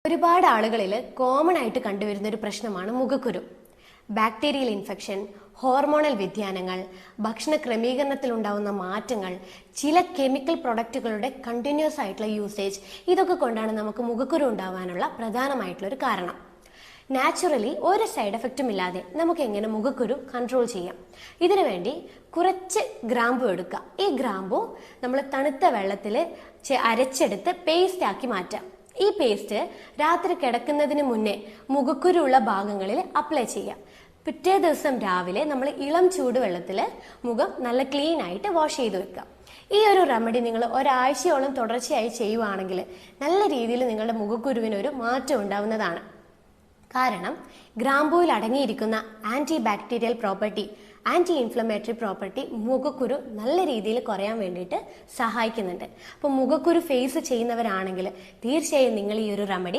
ഒരുപാട് ആളുകളിൽ കോമൺ ആയിട്ട് കണ്ടുവരുന്ന ഒരു പ്രശ്നമാണ് മുഖക്കുരു. ബാക്ടീരിയൽ ഇൻഫെക്ഷൻ, ഹോർമോണൽ വ്യതിയാനങ്ങൾ, ഭക്ഷണ ക്രമീകരണത്തിൽ ഉണ്ടാവുന്ന മാറ്റങ്ങൾ, ചില കെമിക്കൽ പ്രൊഡക്റ്റുകളുടെ കണ്ടിന്യൂസ് ആയിട്ടുള്ള യൂസേജ്, ഇതൊക്കെ കൊണ്ടാണ് നമുക്ക് മുഖക്കുരു ഉണ്ടാവാനുള്ള പ്രധാനമായിട്ടുള്ള ഒരു കാരണം. നാച്ചുറലി ഒരു സൈഡ് എഫക്റ്റും ഇല്ലാതെ നമുക്ക് എങ്ങനെ മുഖക്കുരു കൺട്രോൾ ചെയ്യാം? ഇതിനു വേണ്ടി കുറച്ച് ഗ്രാമ്പു എടുക്കുക. ഈ ഗ്രാമ്പു നമ്മൾ തണുത്ത വെള്ളത്തിൽ അരച്ചെടുത്ത് പേസ്റ്റ് ആക്കി മാറ്റാം. ഈ പേസ്റ്റ് രാത്രി കിടക്കുന്നതിന് മുന്നേ മുഖക്കുരുള്ള ഭാഗങ്ങളിൽ അപ്ലൈ ചെയ്യാം. പിറ്റേ ദിവസം രാവിലെ നമ്മൾ ഇളം ചൂടുവെള്ളത്തിൽ മുഖം നല്ല ക്ലീൻ ആയിട്ട് വാഷ് ചെയ്ത് വെക്കാം. ഈ ഒരു റെമഡി നിങ്ങൾ ഒരാഴ്ചയോളം തുടർച്ചയായി ചെയ്യുവാണെങ്കിൽ നല്ല രീതിയിൽ നിങ്ങളുടെ മുഖക്കുരുവിനൊരു മാറ്റം ഉണ്ടാവുന്നതാണ്. കാരണം ഗ്രാമ്പൂവിൽ അടങ്ങിയിരിക്കുന്ന anti bacterial property, anti inflammatory property മുഖക്കുരു നല്ല രീതിയിൽ കുറയാൻ വേണ്ടിയിട്ട് സഹായിക്കുന്നുണ്ട്. അപ്പോൾ മുഖക്കുരു ഫേസ് ചെയ്യുന്നവരാണെങ്കിൽ തീർച്ചയായും നിങ്ങൾ ഈ ഒരു റെമഡി